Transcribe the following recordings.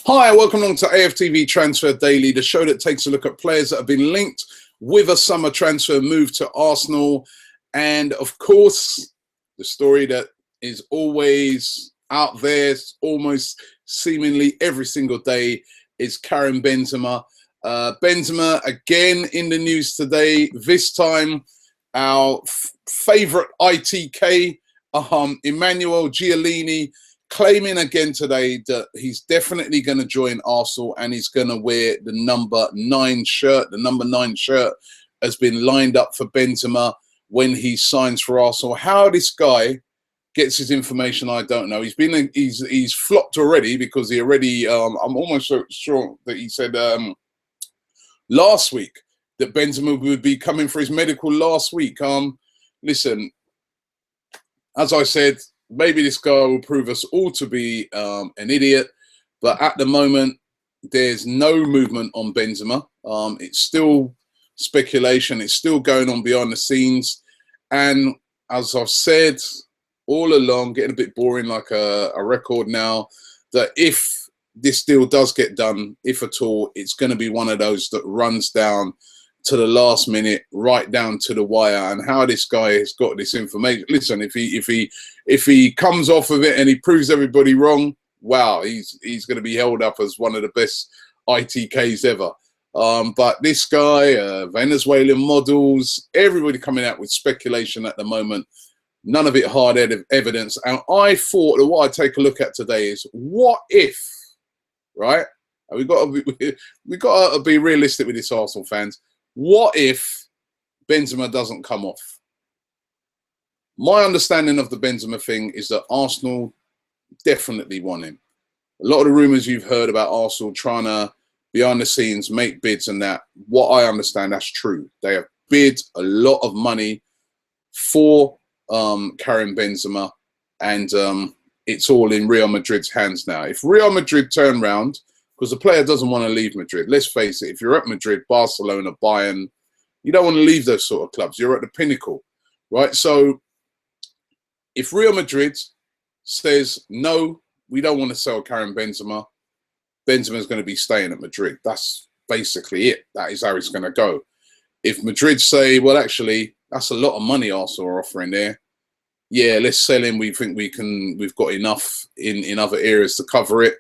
Hi, welcome along to AFTV Transfer Daily, the show that takes a look at players that have been linked with a summer transfer move to Arsenal. And of course, the story that is always out there, almost seemingly every single day, is Karim Benzema. Benzema again in the news today, this time our favourite ITK, Emmanuel Giolini, claiming again today that he's definitely going to join Arsenal and he's going to wear the number 9 shirt. The number 9 shirt has been lined up for Benzema when he signs for Arsenal. How this guy gets his information, I don't know. He's flopped already because he already, I'm almost sure that he said last week that Benzema would be coming for his medical last week. Listen, as I said, maybe this guy will prove us all to be an idiot, but at the moment, there's no movement on Benzema. It's still speculation. It's still going on behind the scenes. And as I've said all along, getting a bit boring like a record now, that if this deal does get done, if at all, it's going to be one of those that runs down to the last minute, right down to the wire. And how this guy has got this information. Listen, if he comes off of it and he proves everybody wrong, wow, he's going to be held up as one of the best ITKs ever. But this guy, Venezuelan models, everybody coming out with speculation at the moment. None of it hard evidence. And I thought that what I'd take a look at today is what if, right? We got to be realistic with this, Arsenal fans. What if Benzema doesn't come off? My understanding of the Benzema thing is that Arsenal definitely want him. A lot of the rumours you've heard about Arsenal trying to, behind the scenes, make bids and that, what I understand, that's true. They have bid a lot of money for Karim Benzema, and it's all in Real Madrid's hands now. If Real Madrid turn round, because the player doesn't want to leave Madrid. Let's face it, if you're at Madrid, Barcelona, Bayern, you don't want to leave those sort of clubs. You're at the pinnacle, right? So if Real Madrid says, no, we don't want to sell Karim Benzema, Benzema's going to be staying at Madrid. That's basically it. That is how it's going to go. If Madrid say, well, actually, that's a lot of money Arsenal are offering there. Yeah, let's sell him. We think we've got enough in other areas to cover it.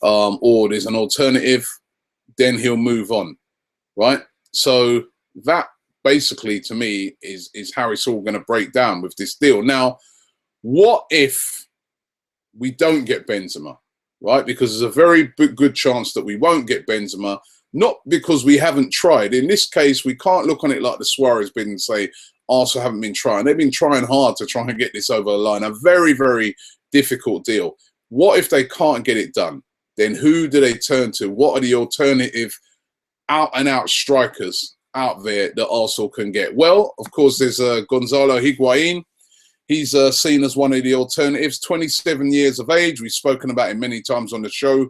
Or there's an alternative, then he'll move on, right? So that basically, to me, is how it's all going to break down with this deal. Now, what if we don't get Benzema, right? Because there's a very good chance that we won't get Benzema, not because we haven't tried. In this case, we can't look on it like the Suarez bid and say Arsenal haven't been trying. They've been trying hard to try and get this over the line. A very, very difficult deal. What if they can't get it done? Then who do they turn to? What are the alternative out-and-out strikers out there that Arsenal can get? Well, of course, there's Gonzalo Higuain. He's seen as one of the alternatives, 27 years of age. We've spoken about him many times on the show.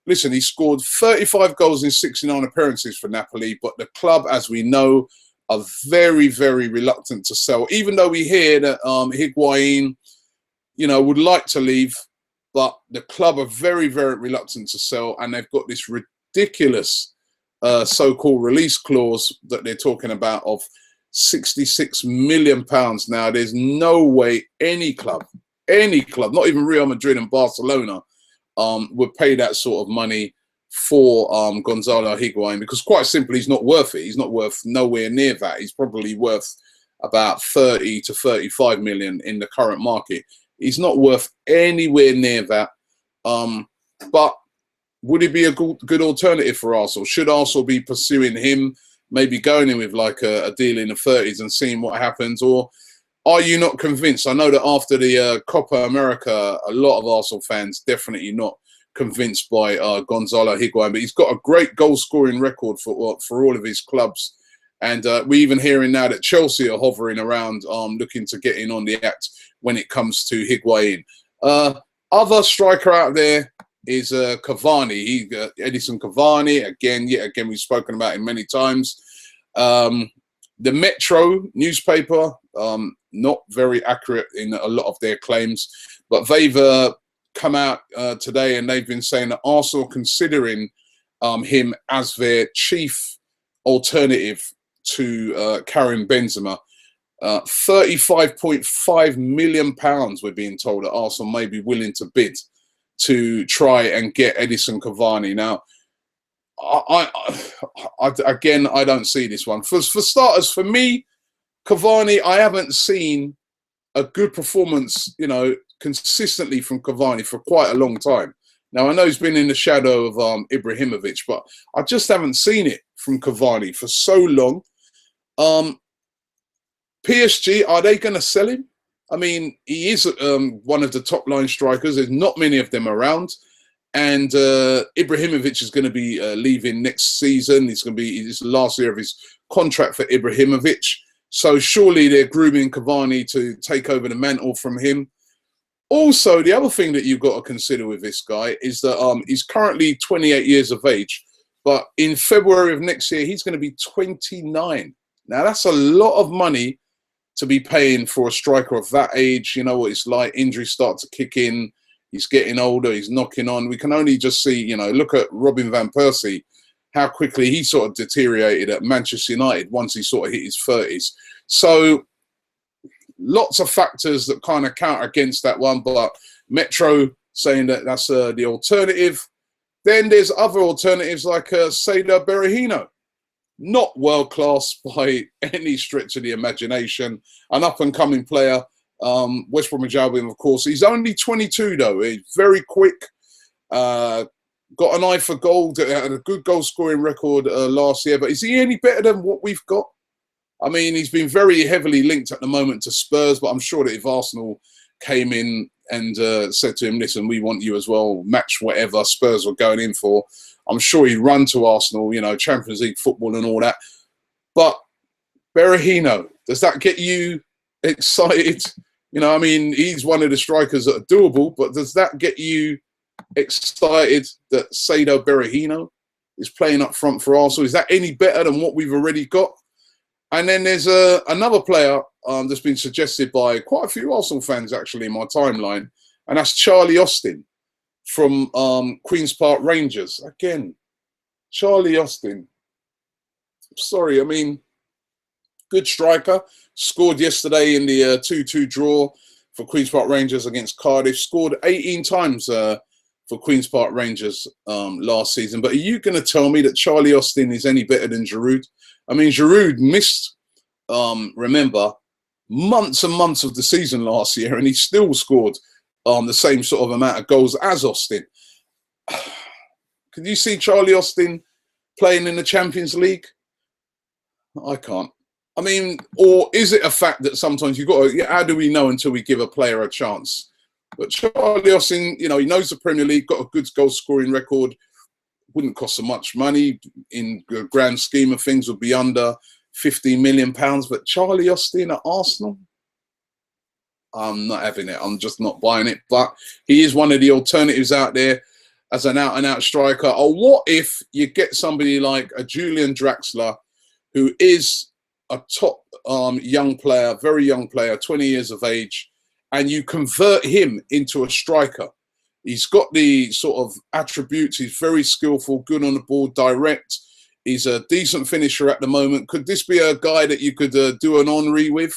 Listen, he scored 35 goals in 69 appearances for Napoli, but the club, as we know, are very, very reluctant to sell. Even though we hear that Higuain, would like to leave, but the club are very, very reluctant to sell, and they've got this ridiculous so-called release clause that they're talking about of £66 million. Now, there's no way any club, not even Real Madrid and Barcelona, would pay that sort of money for Gonzalo Higuain, because quite simply, he's not worth it. He's not worth nowhere near that. He's probably worth about 30 to 35 million in the current market. He's not worth anywhere near that. But would it be a good alternative for Arsenal? Should Arsenal be pursuing him, maybe going in with like a deal in the 30s and seeing what happens? Or are you not convinced? I know that after the Copa America, a lot of Arsenal fans definitely not convinced by Gonzalo Higuain, but he's got a great goal-scoring record for all of his clubs. And we're even hearing now that Chelsea are hovering around looking to get in on the act when it comes to Higuain. Other striker out there is Cavani. Edison Cavani, yet again, we've spoken about him many times. The Metro newspaper, not very accurate in a lot of their claims, but they've come out today, and they've been saying that Arsenal considering him as their chief alternative to Karim Benzema. £35.5 million, we're being told that Arsenal may be willing to bid to try and get Edison Cavani. Now, again, I don't see this one. For starters, for me, Cavani, I haven't seen a good performance, you know, consistently from Cavani for quite a long time. Now, I know he's been in the shadow of Ibrahimovic, but I just haven't seen it from Cavani for so long. PSG, are they going to sell him? I mean, he is one of the top line strikers. There's not many of them around. And Ibrahimovic is going to be leaving next season. It's going to be this last year of his contract for Ibrahimovic. So surely they're grooming Cavani to take over the mantle from him. Also, the other thing that you've got to consider with this guy is that he's currently 28 years of age. But in February of next year, he's going to be 29. Now, that's a lot of money to be paying for a striker of that age. You know what it's like. Injuries start to kick in. He's getting older. He's knocking on. We can only just see, you know, look at Robin van Persie, how quickly he sort of deteriorated at Manchester United once he sort of hit his 30s. So lots of factors that kind of count against that one. But Metro saying that that's the alternative. Then there's other alternatives like Saga Berahino. Not world-class by any stretch of the imagination. An up-and-coming player. West Bromwich Albion, of course. He's only 22, though. He's very quick. Got an eye for goal. Had a good goal-scoring record last year. But is he any better than what we've got? I mean, he's been very heavily linked at the moment to Spurs. But I'm sure that if Arsenal came in and said to him, listen, we want you as well, match whatever Spurs were going in for, I'm sure he'd run to Arsenal, you know, Champions League football and all that. But Berahino, does that get you excited? You know, I mean, he's one of the strikers that are doable, but does that get you excited that Saga Berahino is playing up front for Arsenal? Is that any better than what we've already got? And then there's another player that's been suggested by quite a few Arsenal fans, actually, in my timeline, and that's Charlie Austin from Queen's Park Rangers. Again, Charlie Austin. Sorry, I mean, good striker. Scored yesterday in the 2-2 draw for Queen's Park Rangers against Cardiff. Scored 18 times for Queen's Park Rangers last season. But are you going to tell me that Charlie Austin is any better than Giroud? I mean, Giroud missed, remember, months and months of the season last year, and he still scored the same sort of amount of goals as Austin. Could you see Charlie Austin playing in the Champions League? I can't. I mean, or is it a fact that sometimes you've got to, how do we know until we give a player a chance? But Charlie Austin, you know, he knows the Premier League, got a good goal scoring record, wouldn't cost so much money in the grand scheme of things, would be under £15 million. But Charlie Austin at Arsenal, I'm not having it. I'm just not buying it. But he is one of the alternatives out there as an out-and-out striker. Or what if you get somebody like a Julian Draxler, who is a top young player, very young player, 20 years of age, and you convert him into a striker. He's got the sort of attributes. He's very skillful, good on the ball, direct. He's a decent finisher at the moment. Could this be a guy that you could do an Henry with,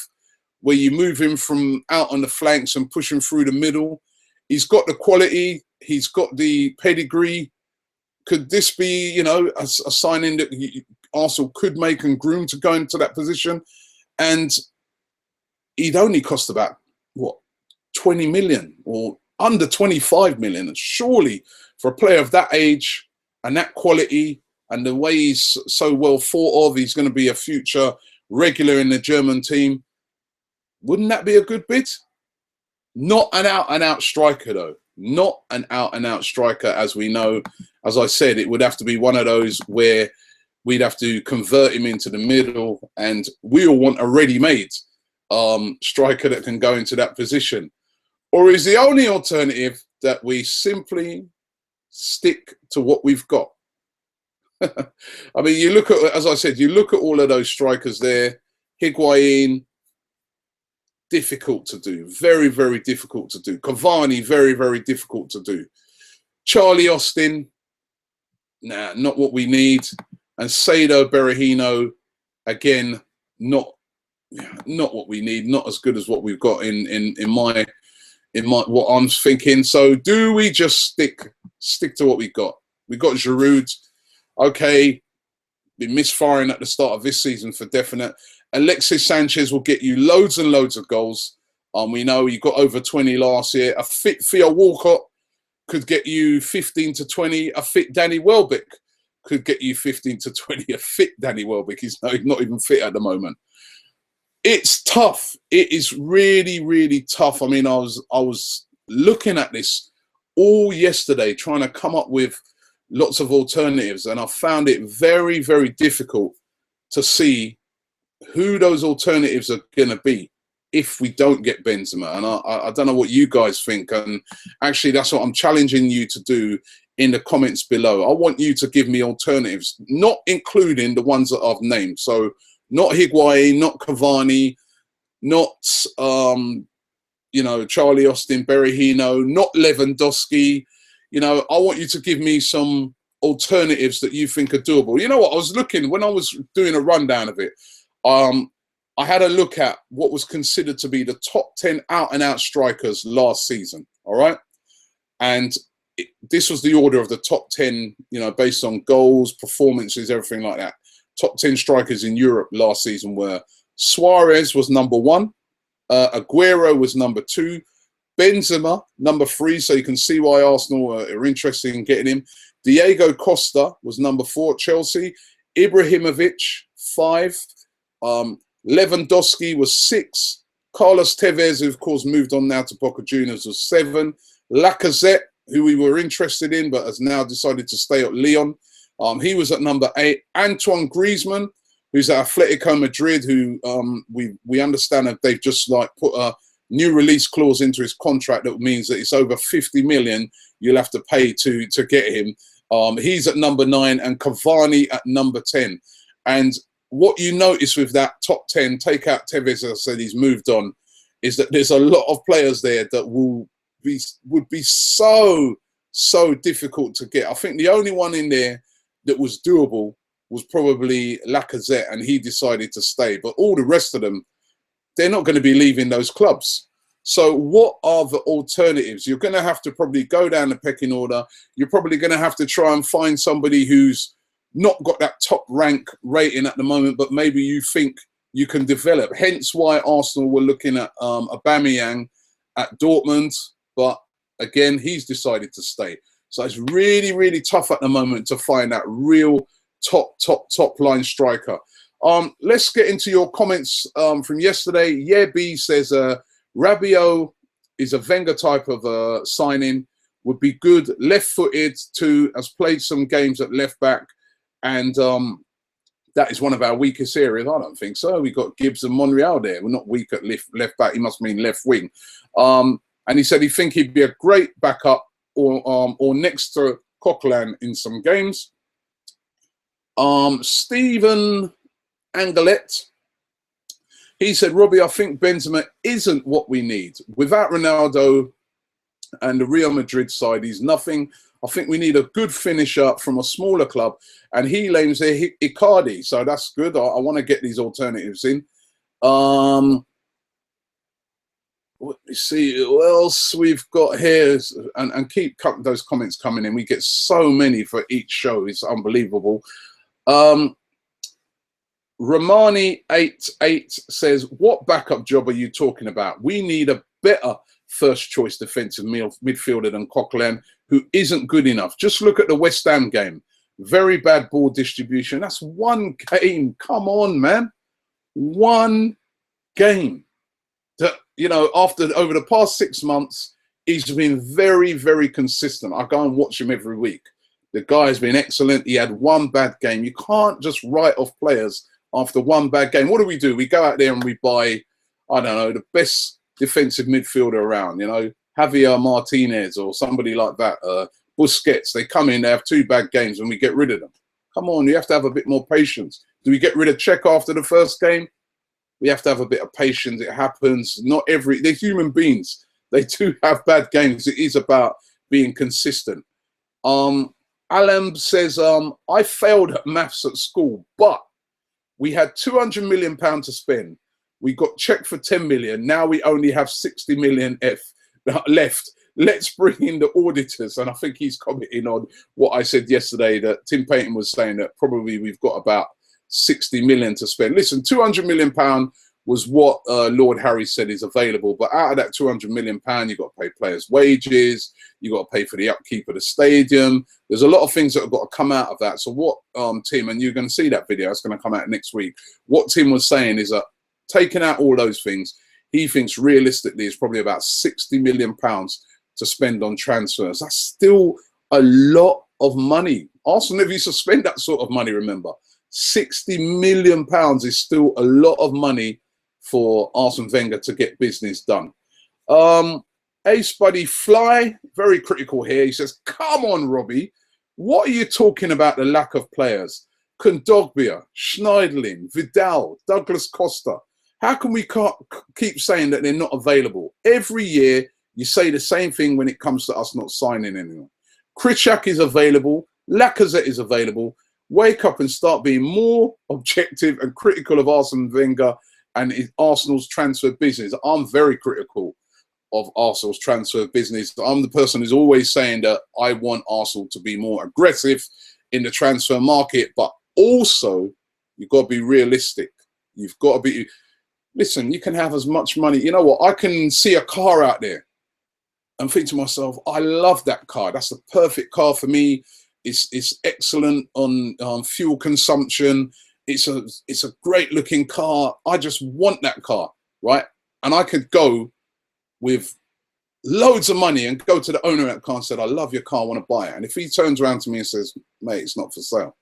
where you move him from out on the flanks and push him through the middle? He's got the quality. He's got the pedigree. Could this be, you know, a signing that Arsenal could make and groom to go into that position? And he'd only cost about, what, 20 million or under 25 million. And surely for a player of that age and that quality and the way he's so well thought of, he's going to be a future regular in the German team. Wouldn't that be a good bid? Not an out-and-out striker, though. Not an out-and-out striker, as we know. As I said, it would have to be one of those where we'd have to convert him into the middle, and we all want a ready-made striker that can go into that position. Or is the only alternative that we simply stick to what we've got? I mean, you look at, as I said, you look at all of those strikers there, Higuain, difficult to do. Very, very difficult to do. Cavani, very, very difficult to do. Charlie Austin, nah, not what we need. And Sado Berahino, again, not what we need. Not as good as what we've got in my what I'm thinking. So do we just stick to what we got? We got Giroud. Okay, been misfiring at the start of this season for definite. Alexis Sanchez will get you loads and loads of goals. We know he got over 20 last year. A fit Theo Walcott could get you 15 to 20. A fit Danny Welbeck could get you 15 to 20. A fit Danny Welbeck. He's not even fit at the moment. It's tough. It is really, really tough. I mean, I was looking at this all yesterday, trying to come up with lots of alternatives, and I found it very, very difficult to see who those alternatives are going to be if we don't get Benzema. And I don't know what you guys think. And actually, that's what I'm challenging you to do in the comments below. I want you to give me alternatives, not including the ones that I've named. So not Higuain, not Cavani, not Charlie Austin, Berahino, not Lewandowski. I want you to give me some alternatives that you think are doable. You know what? I was looking when I was doing a rundown of it. I had a look at what was considered to be the top 10 out-and-out strikers last season. All right, and this was the order of the top 10. Based on goals, performances, everything like that. Top 10 strikers in Europe last season were Suarez was number 1, Aguero was number 2. Benzema, number 3, so you can see why Arsenal are interested in getting him. Diego Costa was number 4 at Chelsea. Ibrahimovic, 5. Lewandowski was 6. Carlos Tevez, who of course moved on now to Boca Juniors, was 7. Lacazette, who we were interested in but has now decided to stay at Lyon, he was at number 8. Antoine Griezmann, who's at Atletico Madrid, who we understand that they've just put a new release clause into his contract that means that it's over 50 million you'll have to pay to get him. He's at number 9, and Cavani at number 10. And what you notice with that top 10, take out Tevez, as I said, he's moved on, is that there's a lot of players there that would be so difficult to get. I think the only one in there that was doable was probably Lacazette, and he decided to stay. But all the rest of them, they're not going to be leaving those clubs. So what are the alternatives? You're going to have to probably go down the pecking order. You're probably going to have to try and find somebody who's not got that top rank rating at the moment, but maybe you think you can develop. Hence why Arsenal were looking at Aubameyang at Dortmund, but again, he's decided to stay. So it's really, really tough at the moment to find that real top line striker. Let's get into your comments from yesterday. Yeah, B says Rabiot is a Wenger type of signing. Would be good. Left-footed too. Has played some games at left back, and that is one of our weakest areas. I don't think so. We got Gibbs and Monreal there. We're not weak at left back. He must mean left wing. And he said he think he'd be a great backup or next to Coquelin in some games. Stephen Angelet, he said, Robbie, I think Benzema isn't what we need. Without Ronaldo and the Real Madrid side, he's nothing. I think we need a good finisher from a smaller club. And he names there Icardi, so that's good. I want to get these alternatives in. Let me see what else we've got here. And keep those comments coming in. We get so many for each show. It's unbelievable. Romani88 says, what backup job are you talking about? We need a better first choice defensive midfielder than Coquelin, who isn't good enough. Just look at the West Ham game. Very bad ball distribution. That's one game. Come on, man. One game. That, over the past 6 months, he's been very, very consistent. I go and watch him every week. The guy's been excellent. He had one bad game. You can't just write off players after one bad game. What do? We go out there and we buy, I don't know, the best defensive midfielder around, Javier Martinez or somebody like that, Busquets. They come in, they have 2 bad games, and we get rid of them. Come on, you have to have a bit more patience. Do we get rid of Czech after the first game? We have to have a bit of patience. It happens. Not every, they're human beings. They do have bad games. It is about being consistent. Alam says, I failed at maths at school, but we had £200 million to spend. We got checked for 10 million. Now we only have 60 million left. Let's bring in the auditors. And I think he's commenting on what I said yesterday, that Tim Payton was saying that probably we've got about 60 million to spend. Listen, £200 million was what Lord Harry said is available. But out of that £200 million, you've got to pay players' wages. You've got to pay for the upkeep of the stadium. There's a lot of things that have got to come out of that. So what Tim, and you're going to see that video, it's going to come out next week. What Tim was saying is that taking out all those things, he thinks realistically it's probably about £60 million to spend on transfers. That's still a lot of money. Arsenal never used to spend that sort of money, remember. £60 million is still a lot of for Arsene Wenger to get business done. Ace Buddy Fly, very critical here. He says, come on, Robbie. What are you talking about the lack of players? Kondogbia, Schneiderlin, Vidal, Douglas Costa. How can we keep saying that they're not available? Every year, you say the same thing when it comes to us not signing anyone. Krishak is available. Lacazette is available. Wake up and start being more objective and critical of Arsene Wenger and Arsenal's transfer business. I'm very critical of Arsenal's transfer business. I'm the person who's always saying that I want Arsenal to be more aggressive in the transfer market, but also you've got to be realistic. You've got to be, listen, you can have as much money. You know what? I can see a car out there and think to myself, I love that car. That's the perfect car for me. It's excellent on fuel consumption. It's a great looking car. I just want that car, right? And I could go with loads of money and go to the owner of that car and said, I love your car, I want to buy it. And if he turns around to me and says, mate, it's not for sale.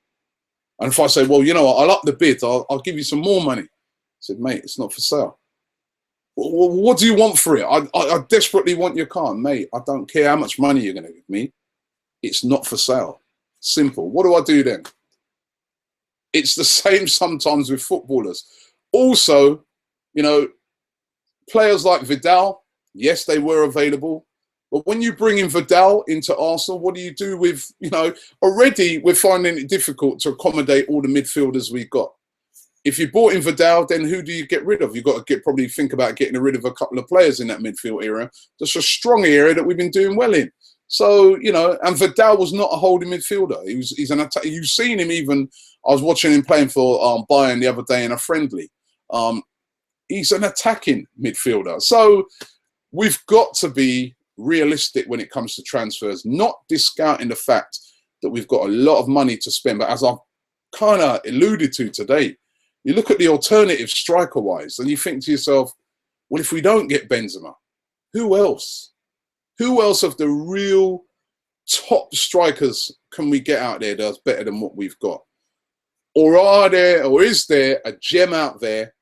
And if I say, well, you know what, I'll up the bid, I'll give you some more money. I said, mate, it's not for sale. Well, what do you want for it? I desperately want your car. Mate, I don't care how much money you're going to give me. It's not for sale. Simple. What do I do then? It's the same sometimes with footballers. Also, you know, players like Vidal, yes, they were available. But when you bring in Vidal into Arsenal, what do you do with, you know, already we're finding it difficult to accommodate all the midfielders we've got. If you bought in Vidal, then who do you get rid of? You've got to probably think about getting rid of a couple of players in that midfield area. That's a strong area that we've been doing well in. So, you know, and Vidal was not a holding midfielder. He's an attack. You've seen him even, I was watching him playing for Bayern the other day in a friendly. He's an attacking midfielder. So we've got to be realistic when it comes to transfers, not discounting the fact that we've got a lot of money to spend. But as I've kind of alluded to today, you look at the alternative striker-wise and you think to yourself, well, if we don't get Benzema, who else? Who else of the real top strikers can we get out there that's better than what we've got? Or is there a gem out there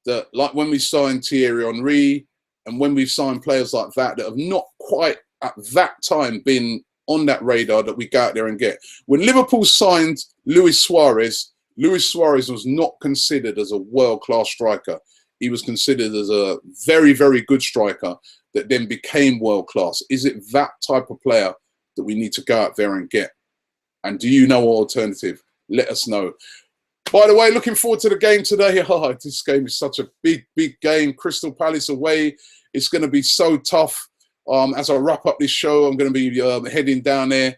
that, like when we signed Thierry Henry and when we've signed players like that have not quite at that time been on that radar that we go out there and get? When Liverpool signed Luis Suarez was not considered as a world-class striker. He was considered as a very, very good striker that then became world-class. Is it that type of player that we need to go out there and get? And do you know an alternative? Let us know. By the way, looking forward to the game today. Oh, this game is such a big, big game. Crystal Palace away. It's going to be so tough. As I wrap up this show, I'm going to be heading down there.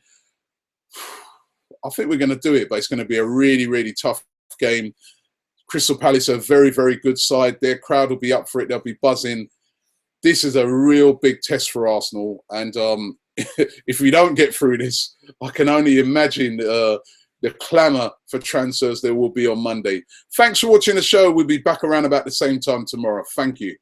I think we're going to do it, but it's going to be a really, really tough game. Crystal Palace are a very, very good side. Their crowd will be up for it. They'll be buzzing. This is a real big test for Arsenal. And if we don't get through this, I can only imagine the clamour for transfers there will be on Monday. Thanks for watching the show. We'll be back around about the same time tomorrow. Thank you.